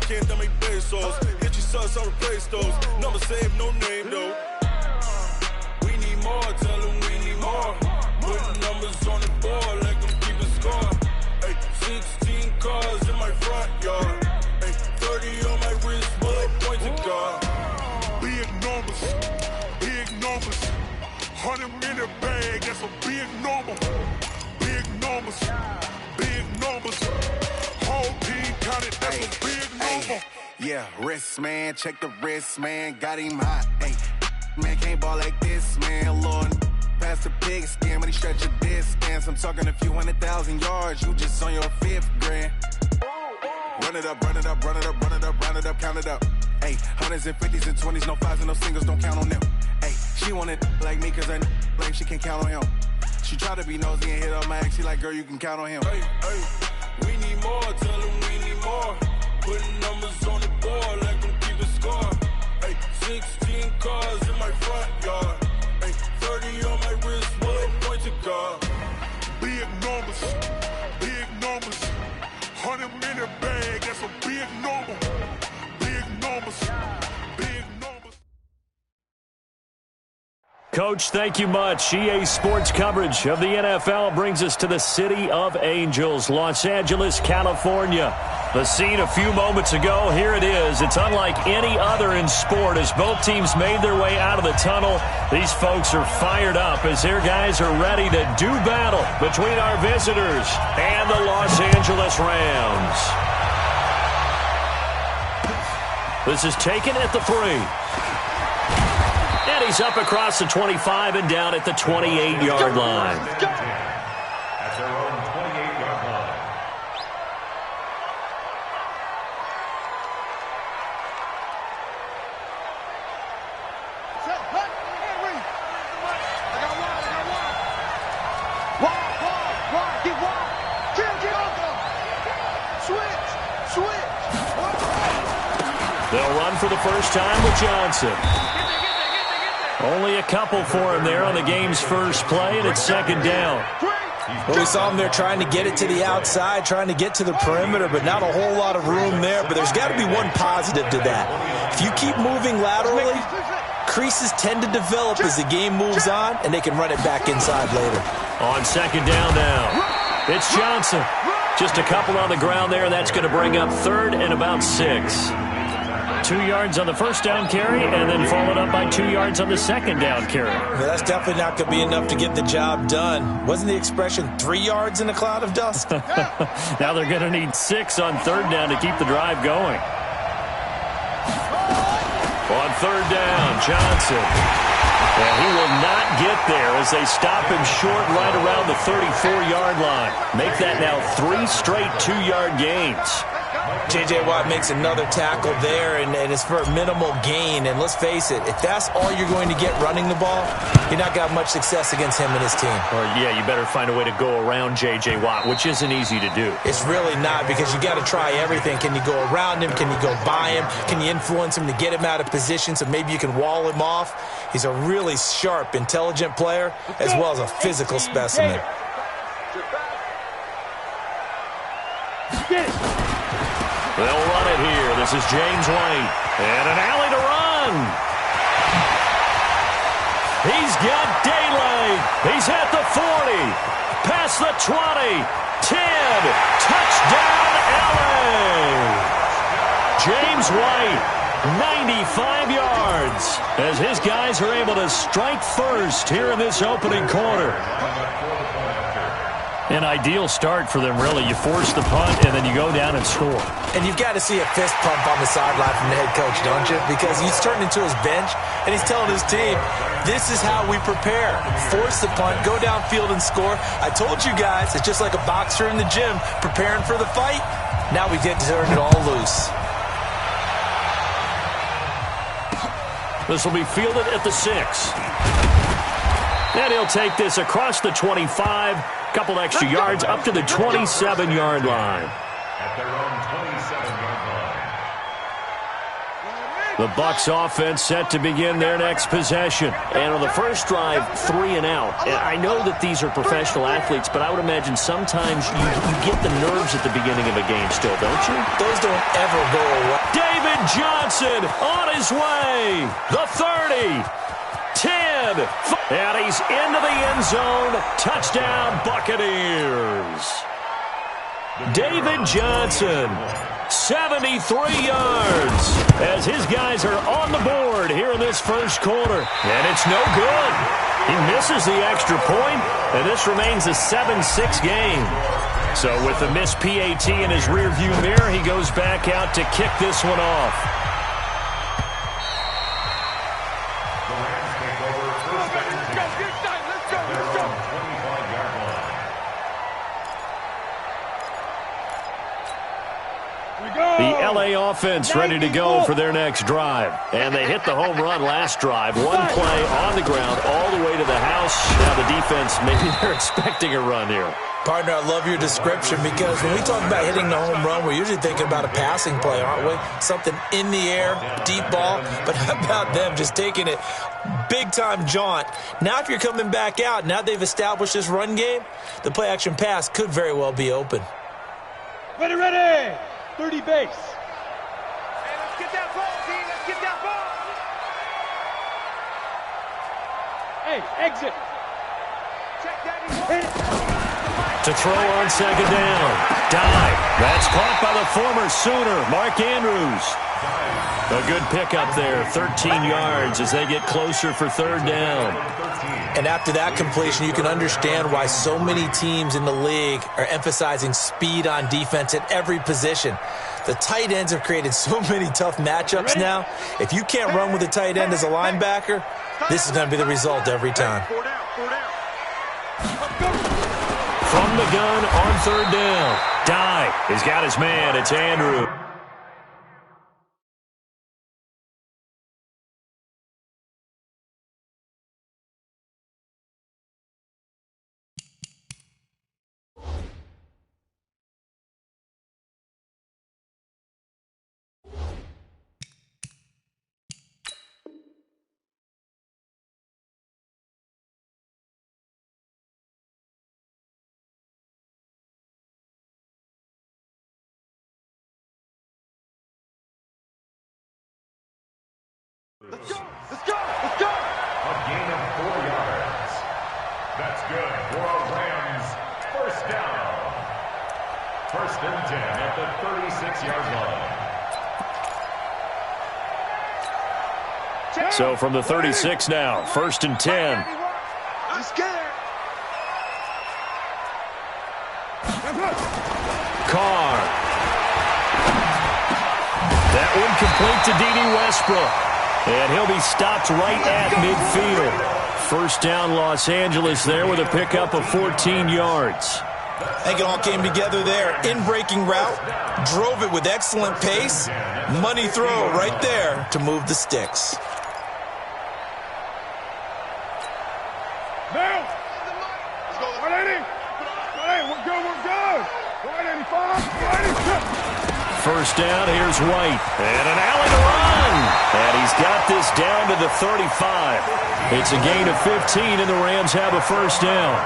can't dummy pesos. Get your sus, I'll replace those. Number save, no name though. We need more, tell them we need more. Putting numbers on the board, let them keep a score. Ay, 16 cars in my front yard. Ay, 30 on my wrist, bullet point to God. Big numbers, big numbers. 100 in the bag, that's a big number. Big numbers, big numbers. Whole team counted, that's a big number. Yeah, wrist man, check the wrist man, got him hot. Ay, man can't ball like this, man. Lord, past the pig skin, but he stretch a distance. I'm talking a few 100,000 yards, you just on your 5th grand. Run it up, run it up, run it up, run it up, round it up, count it up. Ay, 100s and 50s and 20s, no 5s and no singles, don't count on them. Ay, she want it like me, cause I like she can count on him. She try to be nosy and hit up my ex, she like, girl, you can count on him. Ay, ay, we need more, tell them we need more. Putting numbers on the board, let them keep a score. Ay, 16 cars in my front yard. Ay, 30 on my wrist, bullet point to God. Big numbers, big numbers. 100 in the bag, that's a big number. Big numbers, big numbers. Coach, thank you much. EA Sports coverage of the NFL brings us to the City of Angels, Los Angeles, California. The scene a few moments ago, here it is. It's unlike any other in sport as both teams made their way out of the tunnel. These folks are fired up as their guys are ready to do battle between our visitors and the Los Angeles Rams. This is taken at the 3. And he's up across the 25 and down at the 28-yard line. At their own 28-yard line. They'll run for the first time with Johnson. Only a couple for him there on the game's first play, and it's second down. Well, we saw him there trying to get it to the outside, trying to get to the perimeter, but not a whole lot of room there. But there's got to be one positive to that. If you keep moving laterally, creases tend to develop as the game moves on, and they can run it back inside later. On second down now, it's Johnson. Just a couple on the ground there, and that's going to bring up third and about 6. 2 yards on the first down carry, and then followed up by 2 yards on the second down carry. Well, that's definitely not going to be enough to get the job done. Wasn't the expression 3 yards in a cloud of dust? Now they're going to need 6 on third down to keep the drive going. On third down, Johnson. And he will not get there as they stop him short right around the 34-yard line. Make that now 3 straight 2-yard gains. J.J. Watt makes another tackle there, and it's for a minimal gain. And let's face it, if that's all you're going to get running the ball, you're not going to have much success against him and his team. Or, yeah, you better find a way to go around J.J. Watt, which isn't easy to do. It's really not, because you got to try everything. Can you go around him? Can you go by him? Can you influence him to get him out of position so maybe you can wall him off? He's a really sharp, intelligent player, as well as a physical specimen. They'll run it here. This is James White. And an alley to run. He's got daylight. He's at the 40. Past the 20. 10. Touchdown, LA. James White, 95 yards. As his guys are able to strike first here in this opening quarter. An ideal start for them, really. You force the punt, and then you go down and score. And you've got to see a fist pump on the sideline from the head coach, don't you? Because he's turned into his bench, and he's telling his team, this is how we prepare. Force the punt, go downfield and score. I told you guys, it's just like a boxer in the gym preparing for the fight. Now we get to turn it all loose. This will be fielded at the 6. And he'll take this across the 25. Couple extra yards up to the 27-yard line. At their own 27-yard The Bucs offense set to begin their next possession. And on the first drive, 3 and out. And I know that these are professional athletes, but I would imagine sometimes you get the nerves at the beginning of a game still, don't you? Those don't ever go away. David Johnson on his way. The 30. 10. And he's into the end zone. Touchdown, Buccaneers. David Johnson, 73 yards, as his guys are on the board here in this first quarter. And it's no good. He misses the extra point, and this remains a 7-6 game. So with the missed PAT in his rearview mirror, he goes back out to kick this one off. The LA offense ready to go for their next drive. And they hit the home run last drive. One play on the ground all the way to the house. Now the defense, maybe they're expecting a run here. Partner, I love your description because when we talk about hitting the home run, we're usually thinking about a passing play, aren't we? Something in the air, deep ball. But how about them just taking it big-time jaunt? Now if you're coming back out, now they've established this run game, the play-action pass could very well be open. Ready! 30 base. Hey, let's get that ball, team. Let's get that ball. Hey, exit. Check that. To throw on second down. Dive. That's caught by the former Sooner, Mark Andrews. A good pickup there, 13 yards as they get closer for third down. And after that completion, you can understand why so many teams in the league are emphasizing speed on defense at every position. The tight ends have created so many tough matchups now. If you can't run with a tight end as a linebacker, this is going to be the result every time. From the gun on third down. Dive. He's got his man. It's Andrew. Let's go! Let's go! Let's go! A gain of 4 yards. That's good for a Rams first down. 1st and 10 at the 36-yard line. So from the 36 now, 1st and 10. I'm scared. Carr. That one complete to D.D. Westbrook. And he'll be stopped right at midfield. First down, Los Angeles there with a pickup of 14 yards. I think it all came together there. In-breaking route, drove it with excellent pace. Money throw right there to move the sticks. Now! Let's go. 180! 180, we're good, we're good! 185, 180. First down, here's White. And an alley to run. And he's got this down to the 35. It's a gain of 15, and the Rams have a first down.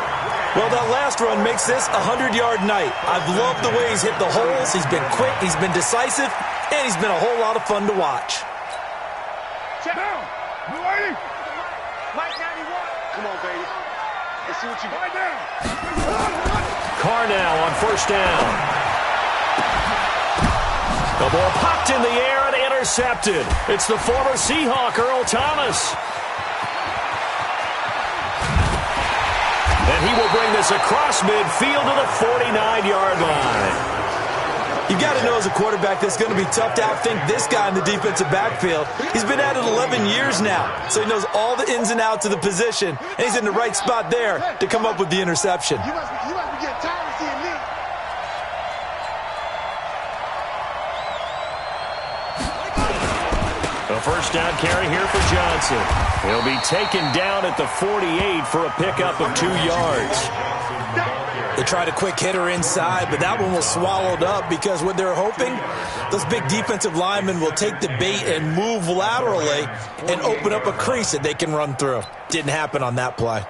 Well, that last run makes this a 100-yard night. I've loved the way he's hit the holes. He's been quick, he's been decisive, and he's been a whole lot of fun to watch. Check down! 180! Mike 91. Come on, baby. Let's see what you got. Right down! Carr now on first down. The ball popped in the air and intercepted. It's the former Seahawk, Earl Thomas. And he will bring this across midfield to the 49-yard line. You got to know as a quarterback that's going to be tough to outthink this guy in the defensive backfield. He's been at it 11 years now, so he knows all the ins and outs of the position, and he's in the right spot there to come up with the interception. You must be getting tired of seeing me. A first down carry here for Johnson. He'll be taken down at the 48 for a pickup of 2 yards. They tried a quick hitter inside, but that one was swallowed up because what they're hoping, those big defensive linemen will take the bait and move laterally and open up a crease that they can run through. Didn't happen on that play.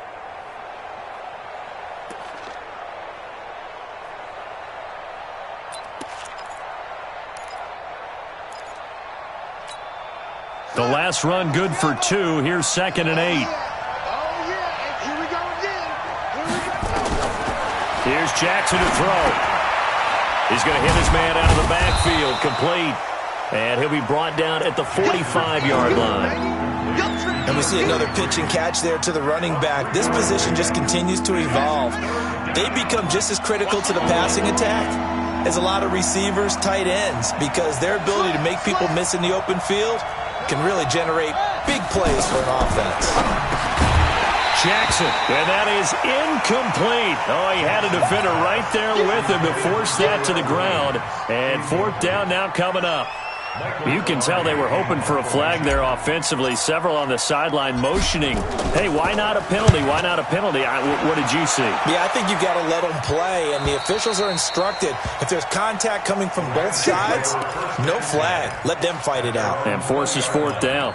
The last run good for 2. Here's 2nd and 8. Here's Jackson to throw. He's going to hit his man out of the backfield. Complete. And he'll be brought down at the 45-yard line. And we see another pitch and catch there to the running back. This position just continues to evolve. They become just as critical to the passing attack as a lot of receivers, tight ends, because their ability to make people miss in the open field can really generate big plays for an offense. Jackson, and that is incomplete. Oh, he had a defender right there with him to force that to the ground. And 4th down now coming up. You can tell they were hoping for a flag there offensively. Several on the sideline motioning. Hey, why not a penalty? Why not a penalty? What did you see? Yeah, I think you got to let them play, and the officials are instructed if there's contact coming from both sides, no flag. Let them fight it out. And forces 4th down.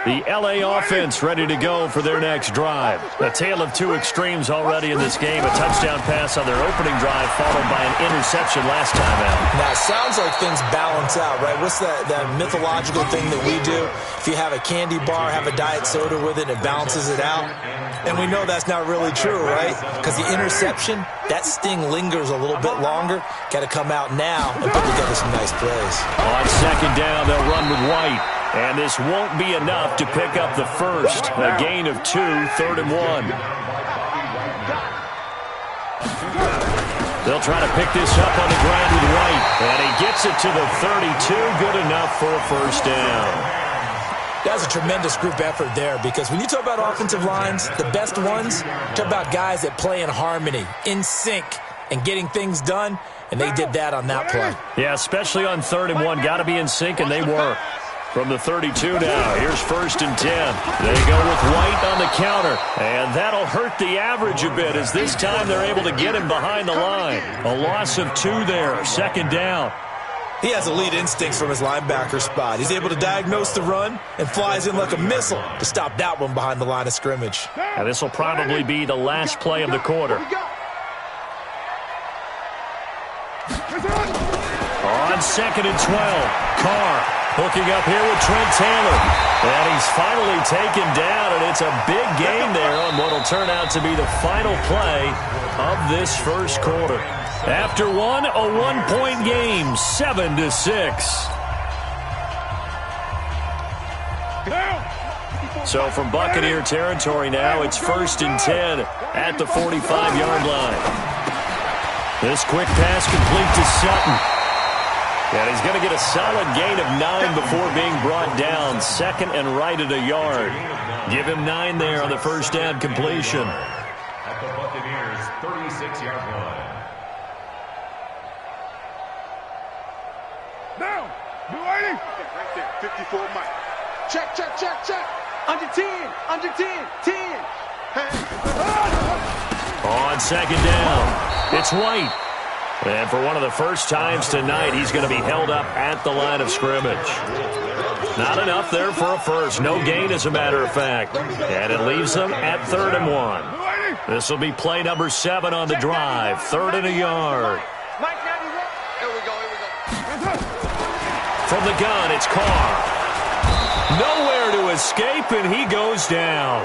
The L.A. offense ready to go for their next drive. A tale of 2 extremes already in this game. A touchdown pass on their opening drive followed by an interception last time out. Now, it sounds like things balance out, right? What's that mythological thing that we do? If you have a candy bar, have a diet soda with it, it balances it out. And we know that's not really true, right? Because the interception, that sting lingers a little bit longer. Got to come out now and put together some nice plays. On 2nd down, they'll run with White. And this won't be enough to pick up the first. A gain of 2, 3rd and 1. They'll try to pick this up on the ground with White. And he gets it to the 32. Good enough for a 1st down. That's a tremendous group effort there, because when you talk about offensive lines, the best ones, talk about guys that play in harmony, in sync, and getting things done, and they did that on that play. Yeah, especially on 3rd and 1. Got to be in sync, and they were. From the 32 now, here's 1st and 10. They go with White on the counter, and that'll hurt the average a bit as this time they're able to get him behind the line. A loss of 2 there, 2nd down. He has elite instincts from his linebacker spot. He's able to diagnose the run and flies in like a missile to stop that one behind the line of scrimmage. And this will probably be the last play of the quarter. On 2nd and 12, Carr hooking up here with Trent Taylor. And he's finally taken down, and it's a big gain there on what will turn out to be the final play of this first quarter. After one, a 1-point game, 7-6. So from Buccaneer territory now, it's 1st and 10 at the 45-yard line. This quick pass complete to Sutton. And he's going to get a solid gain of 9 before being brought down. 2nd and right at a yard. Give him 9 there on the 1st down completion. At the Buccaneers' 36-yard line. Now, blue 80. Right there, 54 Mike. Check, check, check, check. Under 10, under 10, 10. On 2nd down, it's White. And for one of the first times tonight, he's going to be held up at the line of scrimmage. Not enough there for a first. No gain, as a matter of fact. And it leaves them at 3rd and 1. This will be play number 7 on the drive. 3rd and a yard. Here we go, here we go. From the gun, it's Carr. Nowhere to escape, and he goes down.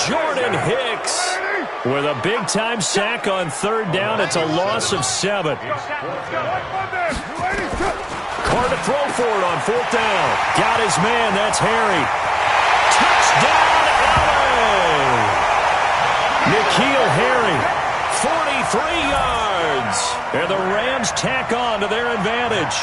Jordan Hicks with a big-time sack on 3rd down. It's a loss of 7. Carr to throw for it on 4th down. Got his man. That's Harry. Touchdown, LA! N'Keal Harry, 43 yards. And the Rams tack on to their advantage.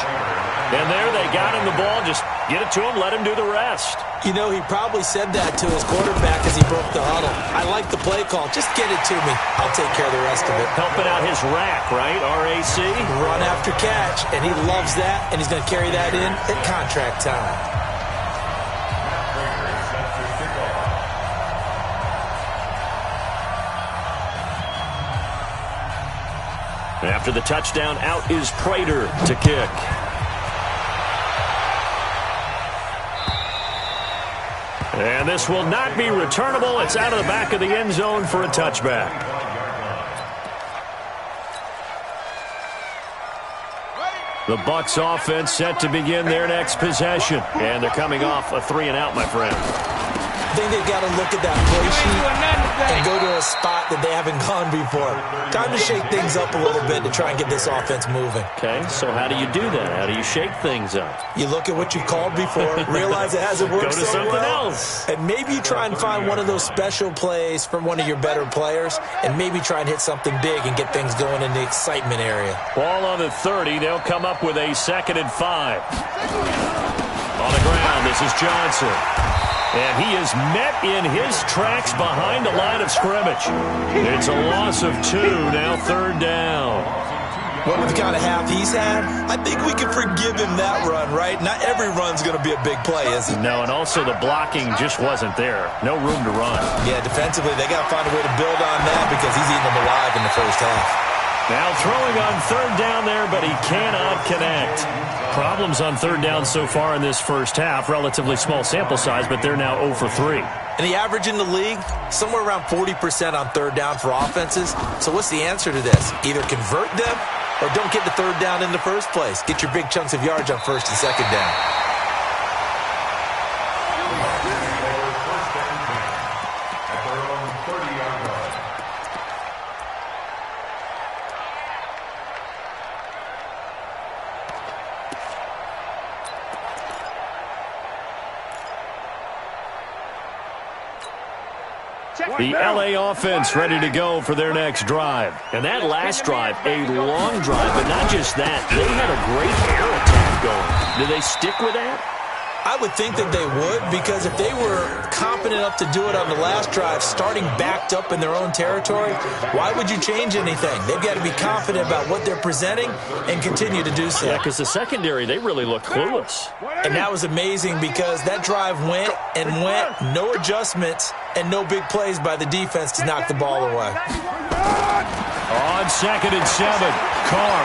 And there they got him the ball. Just get it to him, let him do the rest. You know, he probably said that to his quarterback as he broke the huddle. I like the play call. Just get it to me. I'll take care of the rest of it. Helping out his rack, right? RAC? Run after catch. And he loves that, and he's going to carry that in at contract time. After the touchdown, out is Prater to kick. And this will not be returnable. It's out of the back of the end zone for a touchback. The Bucs offense set to begin their next possession. And they're coming off a 3-and-out, my friend. I think they've got to look at that play sheet and go to a spot that they haven't gone before. Time to shake things up a little bit to try and get this offense moving. Okay, so how do you do that? How do you shake things up? You look at what you've called before, realize it hasn't worked so well. Go to something else. And maybe you try and find one of those special plays from one of your better players, and maybe try and hit something big and get things going in the excitement area. Ball on the 30. They'll come up with a 2nd and 5. On the ground, this is Johnson. And he is met in his tracks behind the line of scrimmage. It's a loss of 2, now 3rd down. Well, with the kind of half he's had, I think we can forgive him that run, right? Not every run's going to be a big play, is it? No, and also the blocking just wasn't there. No room to run. Yeah, defensively, they got to find a way to build on that because he's eating them alive in the first half. Now throwing on 3rd down there, but he cannot connect. Problems on 3rd down so far in this first half. Relatively small sample size, but they're now 0 for 3. And the average in the league, somewhere around 40% on 3rd down for offenses. So what's the answer to this? Either convert them or don't get the 3rd down in the first place. Get your big chunks of yards on 1st and 2nd down. The L.A. offense ready to go for their next drive. And that last drive, a long drive, but not just that. They had a great air attack going. Do they stick with that? I would think that they would, because if they were confident enough to do it on the last drive, starting backed up in their own territory, why would you change anything? They've got to be confident about what they're presenting and continue to do so. Yeah, because the secondary, they really looked clueless. And that was amazing because that drive went and went, no adjustments, and no big plays by the defense to knock the ball away. On 2nd and 7, Carr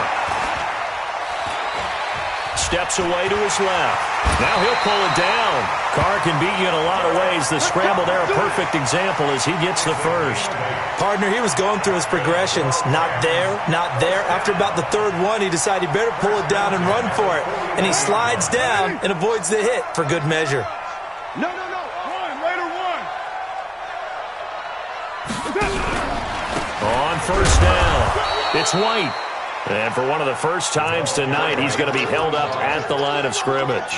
steps away to his left. Now he'll pull it down. Carr can beat you in a lot of ways. The scramble there, a perfect example as he gets the first. Partner, he was going through his progressions. Not there, not there. After about the 3rd one, he decided he better pull it down and run for it. And he slides down and avoids the hit for good measure. No. One, later one. On 1st down, it's White. And for one of the first times tonight, he's going to be held up at the line of scrimmage.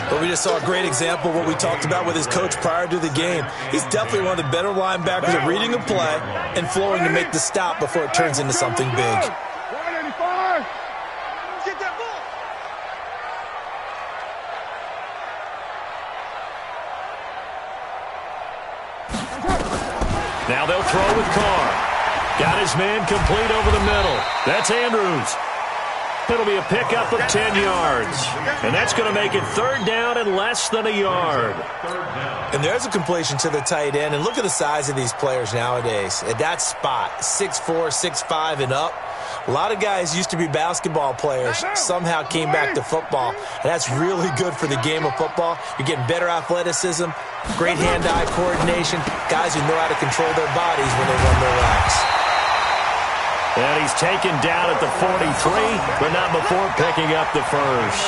But we just saw a great example of what we talked about with his coach prior to the game. He's definitely one of the better linebackers at reading a play and flowing to make the stop before it turns into something big. 185. Get that ball. Now they'll throw with Carr. Got his man complete over the middle. That's Andrews. It'll be a pickup of 10 yards. And that's going to make it 3rd down and less than a yard. And there's a completion to the tight end. And look at the size of these players nowadays. At that spot, 6'4", 6'5", and up. A lot of guys used to be basketball players, somehow came back to football. And that's really good for the game of football. You're getting better athleticism, great hand-eye coordination, guys who know how to control their bodies when they run their routes. And he's taken down at the 43, but not before picking up the first.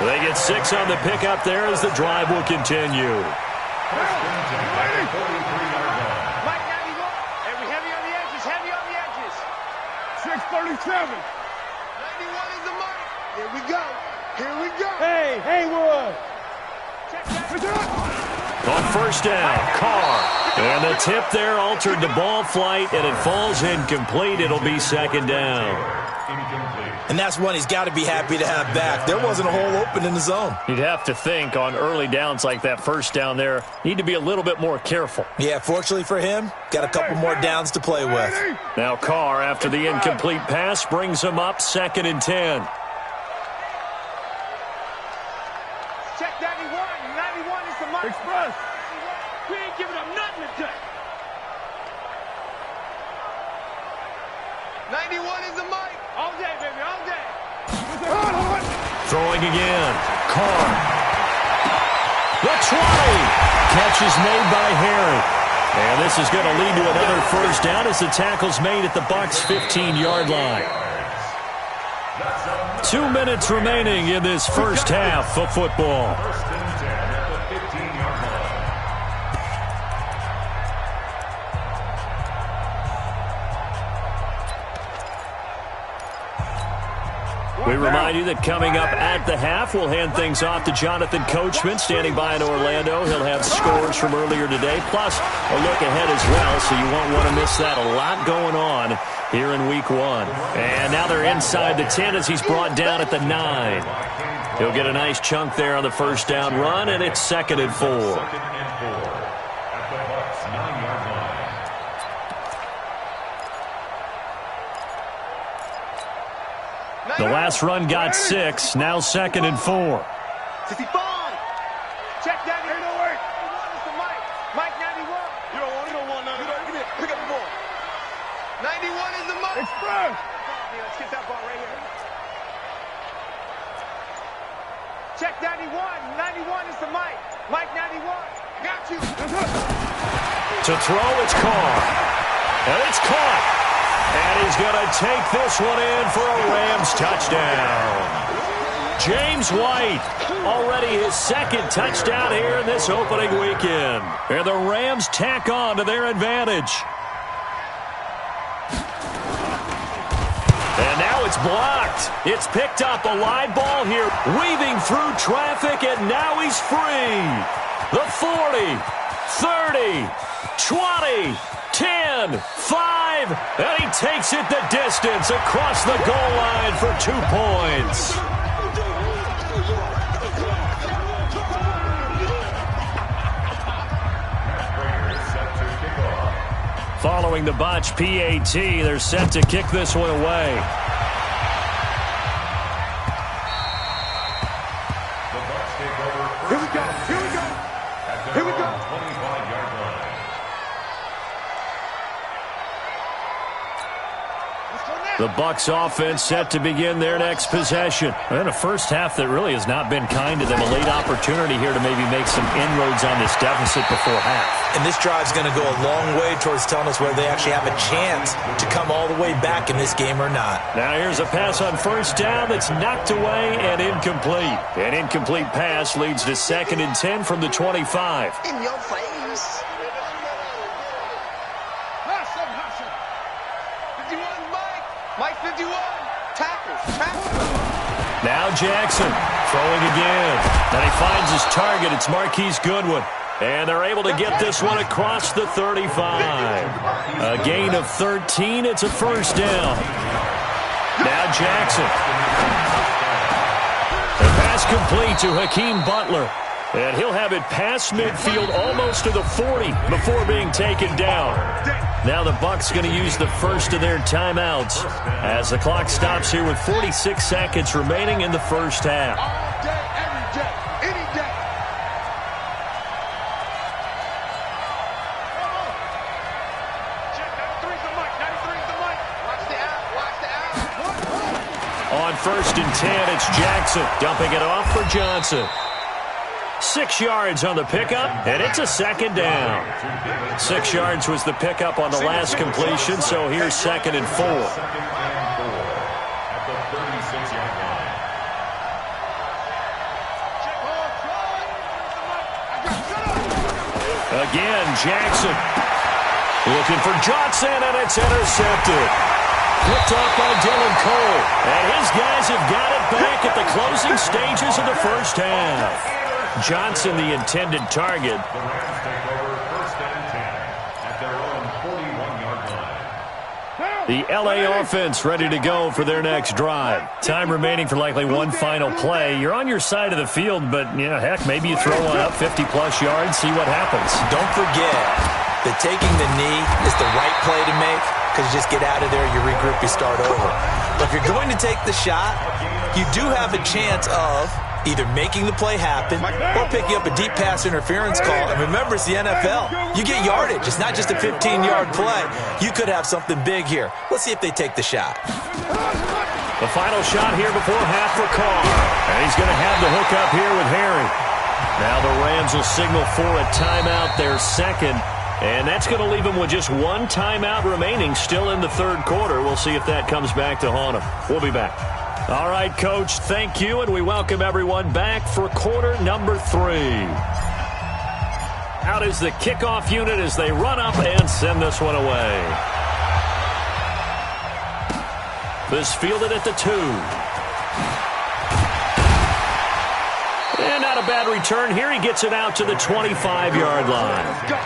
They get 6 on the pickup there as the drive will continue. Mike 91. Every heavy on the edges, heavy on the edges. 637. 91 is the mark. Here we go. Hey, Haywood. Check that. On 1st down, Carr. And the tip there altered the ball flight, and it falls incomplete. It'll be 2nd down. And that's one he's got to be happy to have back. There wasn't a hole open in the zone. You'd have to think on early downs like that 1st down there, need to be a little bit more careful. Yeah, fortunately for him, got a couple more downs to play with. Now Carr, after the incomplete pass, brings him up 2nd and 10. Check 91. 91 is the mark. Express. We ain't giving up nothing today. Throwing again. Carr. The 20. Catch is made by Harry. And this is going to lead to another first down as the tackle's made at the Bucs' 15-yard line. 2 minutes remaining in this first half of football. First and 10 at the 15-yard line. We remind you that coming up at the half, we'll hand things off to Jonathan Coachman, standing by in Orlando. He'll have scores from earlier today, plus a look ahead as well, so you won't want to miss that. A lot going on here in Week 1. And now they're inside the 10 as he's brought down at the 9. He'll get a nice chunk there on the first down run, and it's 2nd and 4. Second and 4 at the Bucs' 9-yard line. The last run got 6, now 2nd and 4. 65. Check that. Here, no work. 91 is the Mike. Mike 91. You don't want none. Give me it. Pick up the ball. 91 is the Mike. Express. Let's get that ball right here. Check 91. 91 is the Mike. Mike 91. Got you. To throw, it's Carr. And it's caught. And he's going to take this one in for a Rams touchdown. James White, already his 2nd touchdown here in this opening weekend. And the Rams tack on to their advantage. And now it's blocked. It's picked up, a live ball here, weaving through traffic, and now he's free. The 40, 30, 20, 10, 5, and he takes it the distance across the goal line for 2 points. Following the botch PAT, they're set to kick this one away. The Bucs take over first. Here we go. Here we go. Here we go. 25-yard line. The Bucs offense set to begin their next possession. And a first half that really has not been kind to them. A late opportunity here to maybe make some inroads on this deficit before half. And this drive's going to go a long way towards telling us whether they actually have a chance to come all the way back in this game or not. Now here's a pass on first down that's knocked away and incomplete. An incomplete pass leads to 2nd and 10 from the 25. In your face. 51, Mike. Mike 51. Tackle. Now Jackson throwing again. And he finds his target. It's Marquise Goodwin. And they're able to get this one across the 35. A gain of 13. It's a first down. Now Jackson. The pass complete to Hakeem Butler. And he'll have it past midfield almost to the 40 before being taken down. Now the Bucs going to use the first of their timeouts as the clock stops here with 46 seconds remaining in the first half. All day, every day, any day. Check 93's the Mike. 93's the Mike. Watch the out. Watch the out. On 1st and 10, it's Jackson dumping it off for Johnson. 6 yards on the pickup, and it's a 2nd down. 6 yards was the pickup on the last completion, so here's 2nd and 4. Second and 4 at the 36-yard line. Again, Jackson looking for Johnson, and it's intercepted. Picked off by Dylan Cole, and his guys have got it back at the closing stages of the first half. Johnson, the intended target. The Rams take over 1st and 10 at their own 41-yard line. The LA offense ready to go for their next drive. Time remaining for likely one final play. You're on your side of the field, but, heck, maybe you throw one up 50-plus yards, see what happens. Don't forget that taking the knee is the right play to make because you just get out of there, you regroup, you start over. But if you're going to take the shot, you do have a chance of either making the play happen or picking up a deep pass interference call. And remember, it's the NFL. You get yardage. It's not just a 15-yard play. You could have something big here. Let's see if they take the shot. The final shot here before half for Carr. And he's going to have the hook up here with Harry. Now the Rams will signal for a timeout, their second. And that's going to leave them with just one timeout remaining still in the third quarter. We'll see if that comes back to haunt them. We'll be back. All right, Coach, thank you, and we welcome everyone back for quarter number 3. Out is the kickoff unit as they run up and send this one away. This fielded at the 2. And not a bad return here. He gets it out to the 25-yard line. Let's go.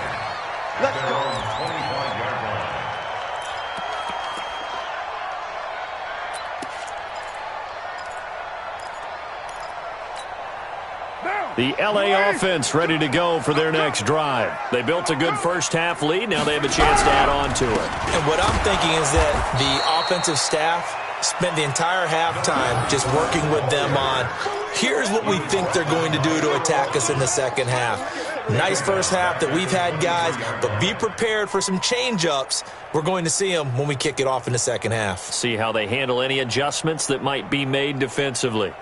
Let's go. 25-yard line. The LA offense ready to go for their next drive. They built a good first-half lead. Now they have a chance to add on to it. And what I'm thinking is that the offensive staff spent the entire halftime just working with them on, here's what we think they're going to do to attack us in the second half. Nice first half that we've had, guys, but be prepared for some change-ups. We're going to see them when we kick it off in the second half. See how they handle any adjustments that might be made defensively.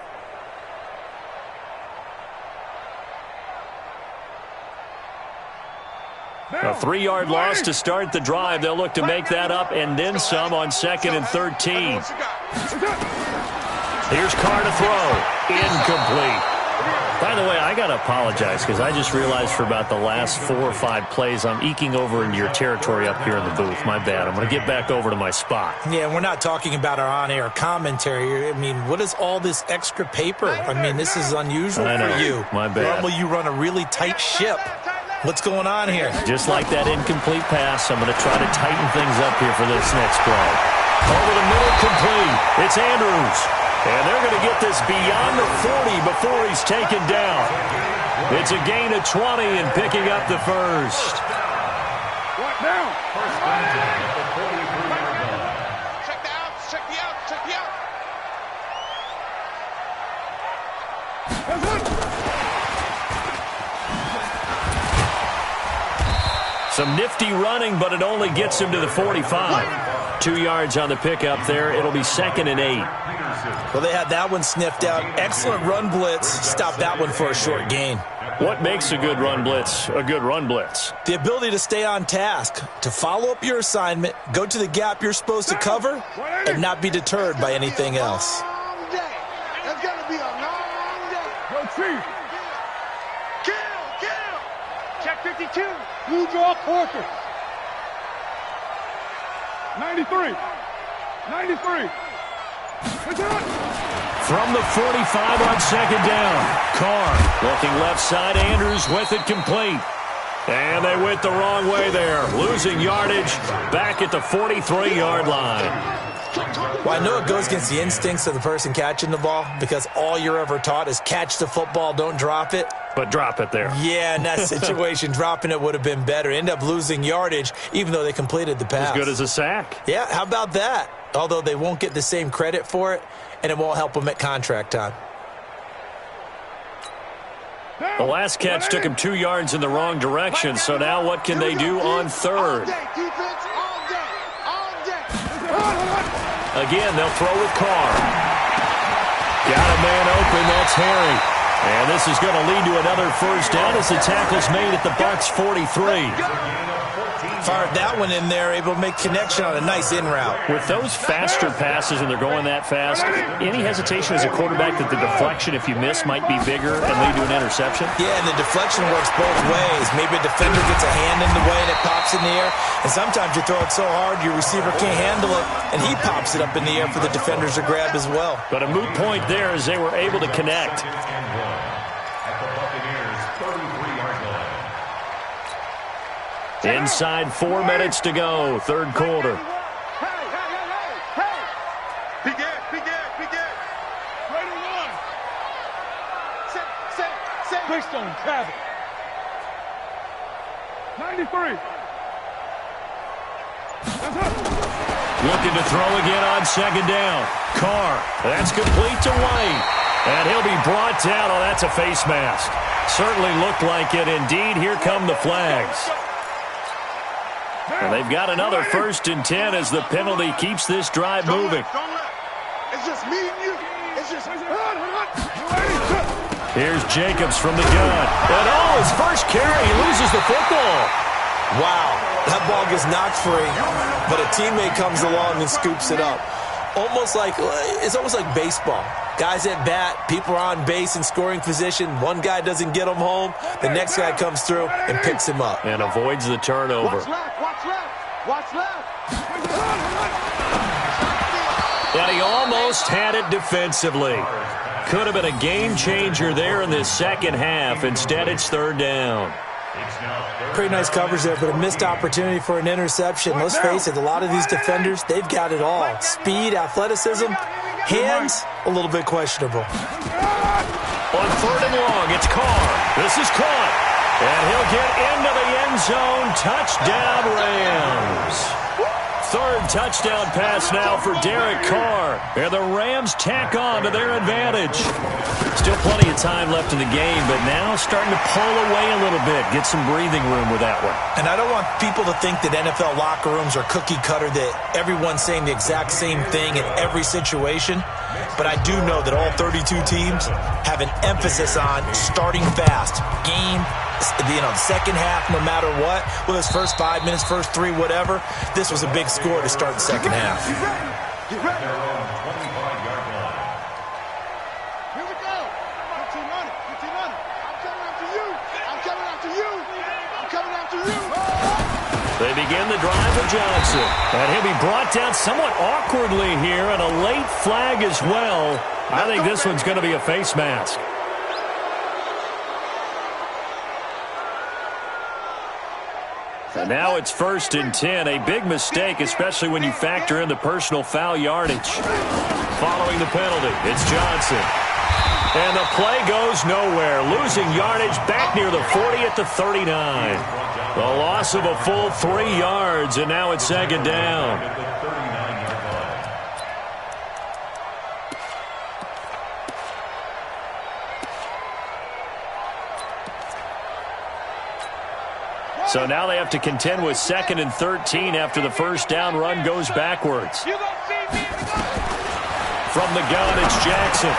A 3-yard loss to start the drive. They'll look to make that up and then some on 2nd and 13. Here's Carr to throw. Incomplete. By the way, I got to apologize because I just realized for about the last 4 or 5 plays I'm eking over into your territory up here in the booth. My bad. I'm going to get back over to my spot. Yeah, we're not talking about our on-air commentary. I mean, what is all this extra paper? I mean, this is unusual for you. My bad. Normally you run a really tight ship. What's going on here? Just like that incomplete pass, I'm going to try to tighten things up here for this next play. Over the middle, complete. It's Andrews. And they're going to get this beyond the 40 before he's taken down. It's a gain of 20 and picking up the first. What now? First down at the 43-yard line. Check the outs, check the outs, check the outs. Some nifty running, but it only gets him to the 45. 2 yards on the pickup there. It'll be 2nd and 8. Well, they had that one sniffed out. Excellent run blitz. Stop that one for a short gain. What makes a good run blitz a good run blitz? The ability to stay on task, to follow up your assignment, go to the gap you're supposed to cover, and not be deterred by anything else. Long day. That's going to be a long day. Go Chief. Kill. Check 52. You draw Porter. 93. From the 45 on 2nd down. Carr looking left side. Andrews with it complete. And they went the wrong way there. Losing yardage back at the 43-yard line. Well, I know it goes against the instincts of the person catching the ball because all you're ever taught is catch the football, don't drop it. But drop it there. Yeah, in that situation, dropping it would have been better. End up losing yardage, even though they completed the pass. As good as a sack. Yeah, how about that? Although they won't get the same credit for it, and it won't help them at contract time. The last catch took him 2 yards in the wrong direction, so now what can they do on 3rd? Again, they'll throw with Carr. Got a man open, that's Harry. And this is going to lead to another first down as the tackle's made at the Bucs 43. Fired that one in there, able to make connection on a nice in route. With those faster passes and they're going that fast, any hesitation as a quarterback that the deflection, if you miss, might be bigger and lead to an interception? Yeah, and the deflection works both ways. Maybe a defender gets a hand in the way and it pops in the air. And sometimes you throw it so hard your receiver can't handle it, and he pops it up in the air for the defenders to grab as well. But a moot point there as they were able to connect. Inside 4 minutes to go, third quarter. Hey. Be good. Right in line. Set. Quickstone, grab it. 93. That's up. Looking to throw again on 2nd down. Carr, that's complete to White. And he'll be brought down. Oh, that's a face mask. Certainly looked like it. Indeed, here come the flags. And they've got another 1st and 10 as the penalty keeps this drive moving. Don't let. It's It's just me and you. It's just... Here's Jacobs from the gun. And his first carry, he loses the football. Wow, that ball gets knocked free, but a teammate comes along and scoops it up. It's almost like baseball. Guys at bat, people are on base in scoring position. One guy doesn't get him home. The next guy comes through and picks him up. And avoids the turnover. Watch left, watch left, watch left. And he almost had it defensively. Could have been a game changer there in this second half. Instead, it's third down. Pretty nice coverage there, but a missed opportunity for an interception. Let's face it, a lot of these defenders, they've got it all. Speed, athleticism, hands, a little bit questionable. On third and long, it's Carr. This is caught. And he'll get into the end zone. Touchdown, Rams. Third touchdown pass now for Derek Carr. And the Rams tack on to their advantage. Still plenty of time left in the game, but now starting to pull away a little bit. Get some breathing room with that one. And I don't want people to think that NFL locker rooms are cookie cutter, that everyone's saying the exact same thing in every situation. But I do know that all 32 teams have an emphasis on starting fast. Second half, no matter what, whether it's first 5 minutes, first 3, whatever, this was a big score to start the second half. Get ready. Here we go. 1500, 1500. I'm coming after you. I'm coming after you. I'm coming after you. They begin the drive with Johnson. And he'll be brought down somewhat awkwardly here, and a late flag as well. I think this one's going to be a face mask. And now it's 1st and 10. A big mistake, especially when you factor in the personal foul yardage. Following the penalty, it's Johnson. And the play goes nowhere. Losing yardage back near the 40 at the 39. The loss of a full 3 yards, and now it's second down. So now they have to contend with 2nd and 13 after the first down run goes backwards. From the gun, it's Jackson.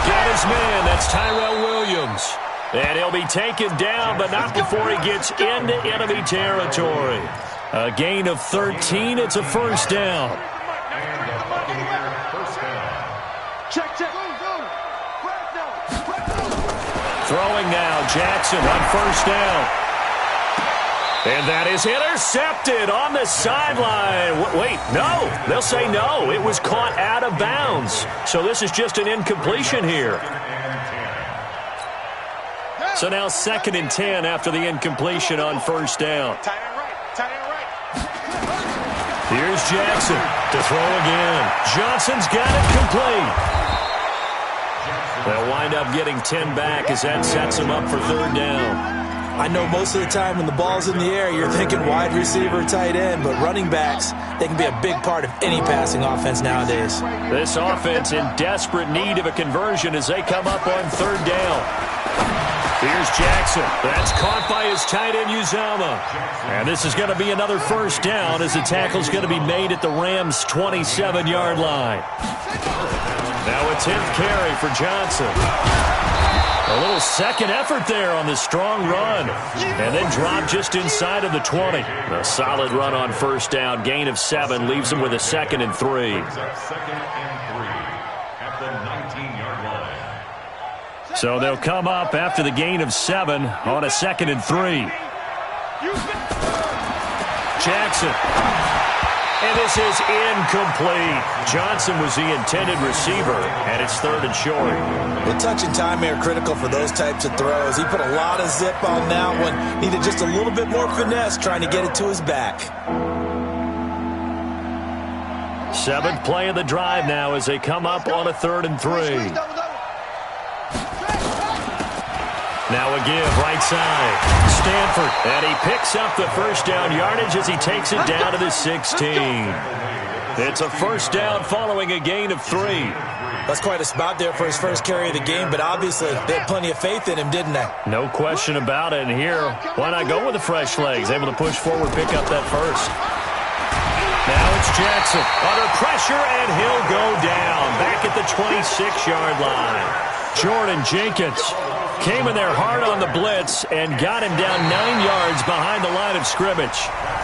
Got his man. That's Tyrell Williams. And he'll be taken down, but not before he gets into enemy territory. A gain of 13. It's a first down. Check, check. Throwing now, Jackson on first down. And that is intercepted on the sideline. Wait, no. They'll say no. It was caught out of bounds. So this is just an incompletion here. So now 2nd and 10 after the incompletion on first down. Here's Jackson to throw again. Johnson's got it complete. They'll wind up getting 10 back as that sets them up for third down. I know most of the time when the ball's in the air, you're thinking wide receiver, tight end, but running backs, they can be a big part of any passing offense nowadays. This offense in desperate need of a conversion as they come up on third down. Here's Jackson. That's caught by his tight end, Uzama. And this is going to be another first down as the tackle's going to be made at the Rams' 27-yard line. Now a 10th carry for Johnson. A little second effort there on the strong run. And then drop just inside of the 20. A solid run on first down. Gain of 7 leaves them with a 2nd and 3. 2nd and 3 at the 19-yard line. So they'll come up after the gain of 7 on a 2nd and 3. Jackson. And this is incomplete. Johnson was the intended receiver, and it's 3rd and short. The touch and time are critical for those types of throws. He put a lot of zip on that one. Needed just a little bit more finesse trying to get it to his back. 7th play of the drive now as they come up on a 3rd and 3. Now a give, right side. Stanford, and he picks up the first down yardage as he takes it down to the 16. It's a first down following a gain of 3. That's quite a spot there for his first carry of the game, but obviously they had plenty of faith in him, didn't they? No question about it. And here, why not go with the fresh legs? Able to push forward, pick up that first. Now it's Jackson under pressure, and he'll go down back at the 26-yard line. Jordan Jenkins came in there hard on the blitz and got him down 9 yards behind the line of scrimmage.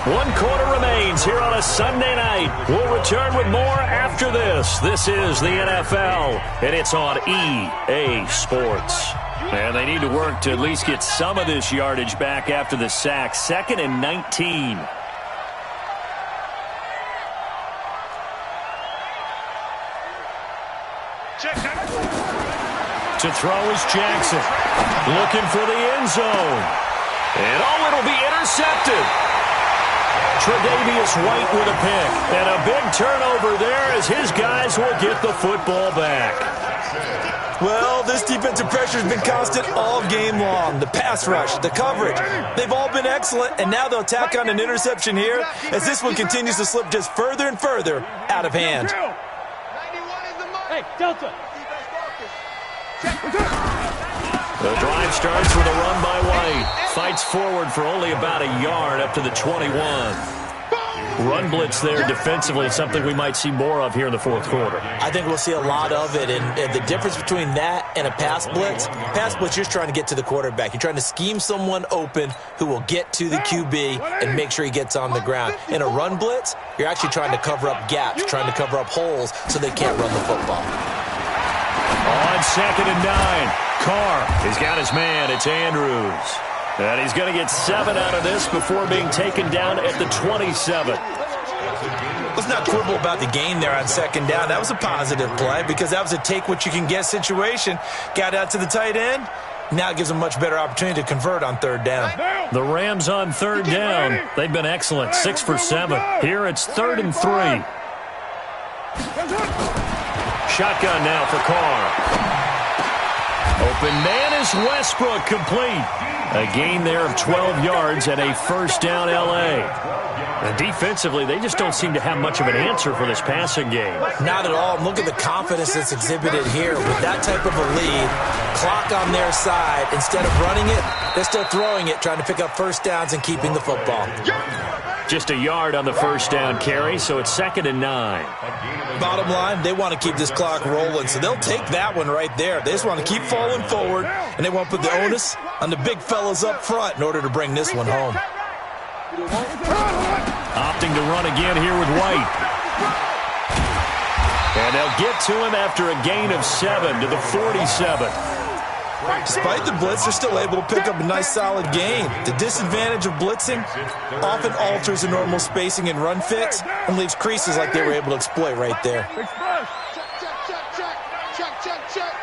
1 quarter remains here on a Sunday night. We'll return with more after this. This is the NFL, and it's on EA Sports. And they need to work to at least get some of this yardage back after the sack. 2nd and 19. To throw is Jackson. Looking for the end zone. And it'll be intercepted. Tre'Davious White with a pick. And a big turnover there as his guys will get the football back. Well, this defensive pressure has been constant all game long. The pass rush, the coverage, they've all been excellent, and now they'll tack on an interception here as this one continues to slip just further and further out of hand. Hey, Delta. The drive starts with a run by White. Fights forward for only about a yard up to the 21. Run blitz there defensively, something we might see more of here in the fourth quarter. I think we'll see a lot of it, and the difference between that and a pass blitz, you're trying to get to the quarterback. You're trying to scheme someone open who will get to the QB and make sure he gets on the ground. In a run blitz, you're actually trying to cover up gaps, trying to cover up holes so they can't run the football. On 2nd and 9, Carr has got his man. It's Andrews. And he's going to get 7 out of this before being taken down at the 27. Let's not quibble about the gain there on 2nd down. That was a positive play because that was a take-what-you-can-get situation. Got out to the tight end. Now it gives them a much better opportunity to convert on 3rd down. The Rams on 3rd down. They've been excellent, 6 for 7. Here it's 3rd and 3. Shotgun now for Carr. Open man is Westbrook, complete. A gain there of 12 yards and a 1st down L.A. And defensively, they just don't seem to have much of an answer for this passing game. Not at all. Look at the confidence that's exhibited here. With that type of a lead, clock on their side, instead of running it, they're still throwing it, trying to pick up 1st downs and keeping the football. Just a yard on the 1st down carry, so it's 2nd and 9. Bottom line, they want to keep this clock rolling, so they'll take that one right there. They just want to keep falling forward, and they want to put the onus on the big fellas up front in order to bring this one home. Opting to run again here with White. And they'll get to him after a gain of 7 to the 47. Despite the blitz, they're still able to pick up a nice solid gain. The disadvantage of blitzing often alters the normal spacing and run fits and leaves creases like they were able to exploit right there. Check.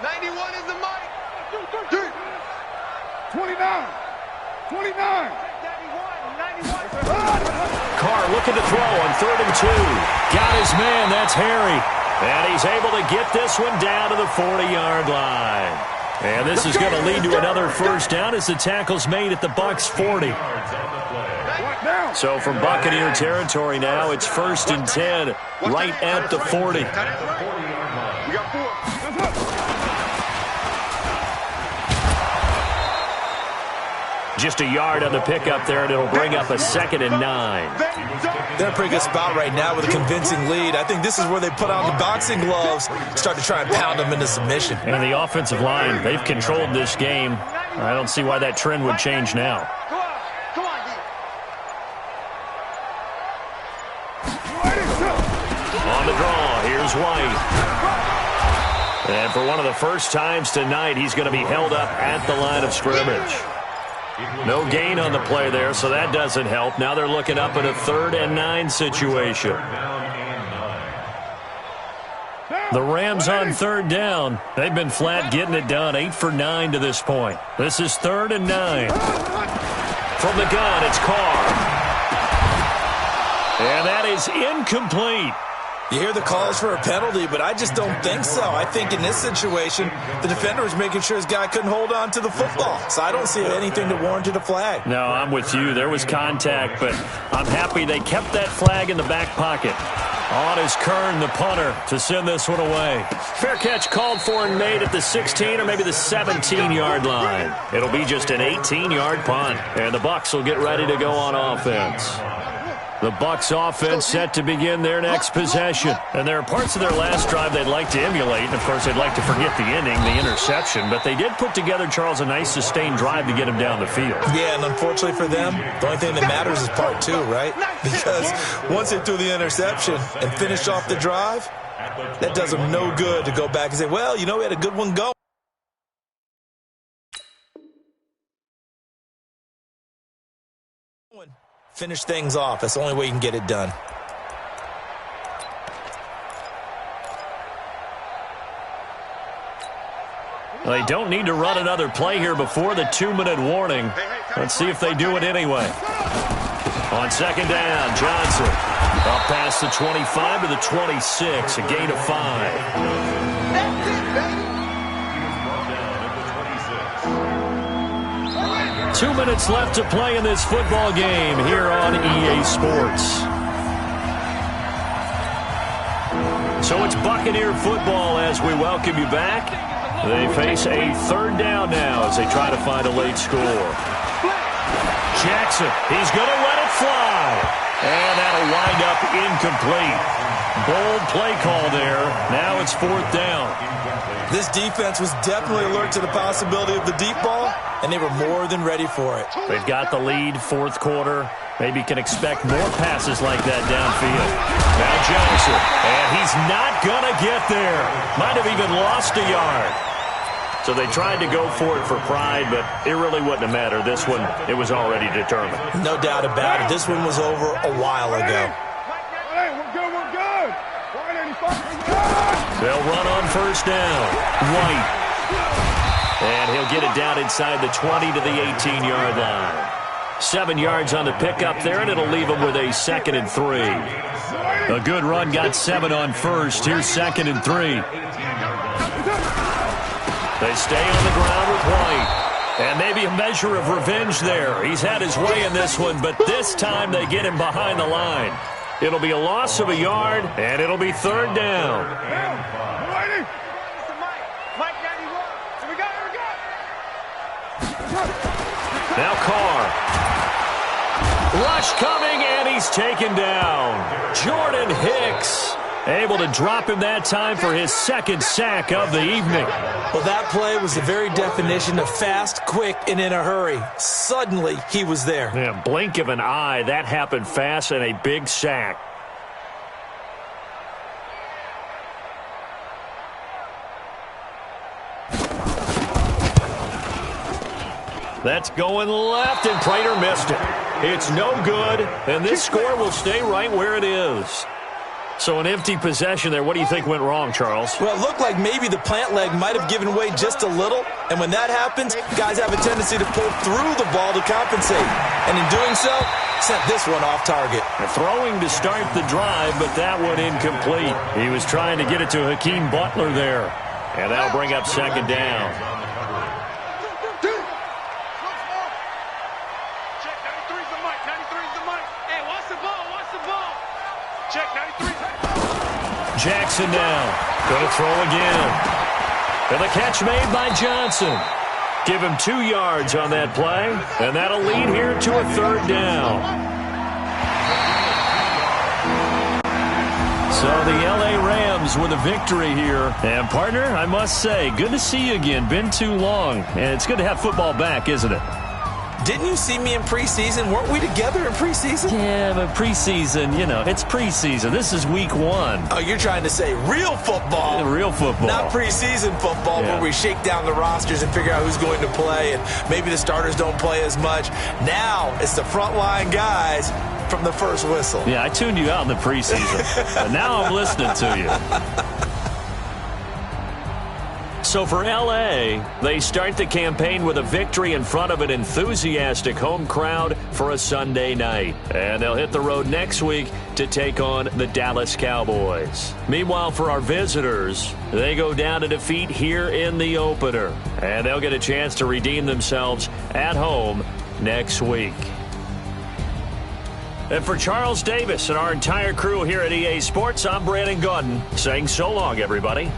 91 is the mic. 29. Carr looking to throw on 3rd and 2. Got his man, that's Harry. And he's able to get this one down to the 40-yard line. And this is going to lead to another 1st down as the tackle's made at the Bucs 40. So from Buccaneer territory now, it's 1st and 10, right at the 40. We got 4. Just a yard on the pickup there, and it'll bring up a 2nd and 9. They're in a pretty good spot right now with a convincing lead. I think this is where they put on the boxing gloves, start to try and pound them into submission. And the offensive line, they've controlled this game. I don't see why that trend would change now. Come on, D. On the draw, here's White. And for one of the first times tonight, he's going to be held up at the line of scrimmage. No gain on the play there, so that doesn't help. Now they're looking up at a 3rd and 9 situation. The Rams on 3rd down. They've been flat getting it done, 8 for 9 to this point. This is 3rd and 9. From the gun, it's Carr. And that is incomplete. You hear the calls for a penalty, but I just don't think so. I think in this situation, the defender was making sure his guy couldn't hold on to the football. So I don't see anything to warrant a flag. No, I'm with you. There was contact, but I'm happy they kept that flag in the back pocket. On is Kern, the punter, to send this one away. Fair catch called for and made at the 16 or maybe the 17-yard line. It'll be just an 18-yard punt, and the Bucs will get ready to go on offense. The Bucs offense set to begin their next possession. And there are parts of their last drive they'd like to emulate. And, of course, they'd like to forget the ending, the interception. But they did put together, Charles, a nice sustained drive to get him down the field. Yeah, and unfortunately for them, the only thing that matters is part two, right? Because once they threw the interception and finished off the drive, that does them no good to go back and say, well, you know, we had a good one going. Finish things off. That's the only way you can get it done. They don't need to run another play here before the 2-minute warning. Let's see if they do it anyway. On second down, Johnson. Up past the 25 to the 26, a gain of 5. 2 minutes left to play in this football game here on EA Sports. So it's Buccaneer football as we welcome you back. They face a third down now as they try to find a late score. Jackson, he's going to let it fly. And that'll wind up incomplete. Bold play call there. Now it's fourth down. This defense was definitely alert to the possibility of the deep ball, and they were more than ready for it. They've got the lead, fourth quarter. Maybe can expect more passes like that downfield. Now Johnson, and he's not going to get there. Might have even lost a yard. So they tried to go for it for pride, but it really wouldn't have mattered. This one, it was already determined. No doubt about it. This one was over a while ago. Hey, we're good, we're good. They'll run on first down. White. And he'll get it down inside the 20 to the 18-yard line. 7 yards on the pickup there, and it'll leave him with a 2nd and 3. A good run got 7 on first. Here's 2nd and 3. They stay on the ground with White. And maybe a measure of revenge there. He's had his way in this one, but this time they get him behind the line. It'll be a loss of a yard, and it'll be third down. Now Carr. Rush coming, and he's taken down. Jordan Hicks able to drop him that time for his 2nd sack of the evening. Well, that play was the very definition of fast, quick, and in a hurry. Suddenly, he was there. Yeah, blink of an eye, that happened fast, and a big sack. That's going left, and Prater missed it. It's no good, and this score will stay right where it is. So an empty possession there. What do you think went wrong, Charles? Well, it looked like maybe the plant leg might have given way just a little, and when that happens, guys have a tendency to pull through the ball to compensate. And in doing so, sent this one off target. Throwing to start the drive, but that one incomplete. He was trying to get it to Hakeem Butler there. And that'll bring up 2nd down. Jackson now. Going to throw again. And the catch made by Johnson. Give him 2 yards on that play. And that'll lead here to a third down. So the L.A. Rams with a victory here. And, partner, I must say, good to see you again. Been too long. And it's good to have football back, isn't it? Didn't you see me in preseason? Weren't we together in preseason? Yeah, but preseason, you know, it's preseason. This is week 1. Oh, you're trying to say real football. Yeah, real football. Not preseason football where we shake down the rosters and figure out who's going to play, and maybe the starters don't play as much. Now it's the frontline guys from the first whistle. Yeah, I tuned you out in the preseason. And now I'm listening to you. So for L.A., they start the campaign with a victory in front of an enthusiastic home crowd for a Sunday night. And they'll hit the road next week to take on the Dallas Cowboys. Meanwhile, for our visitors, they go down to defeat here in the opener. And they'll get a chance to redeem themselves at home next week. And for Charles Davis and our entire crew here at EA Sports, I'm Brandon Gaudin saying so long, everybody.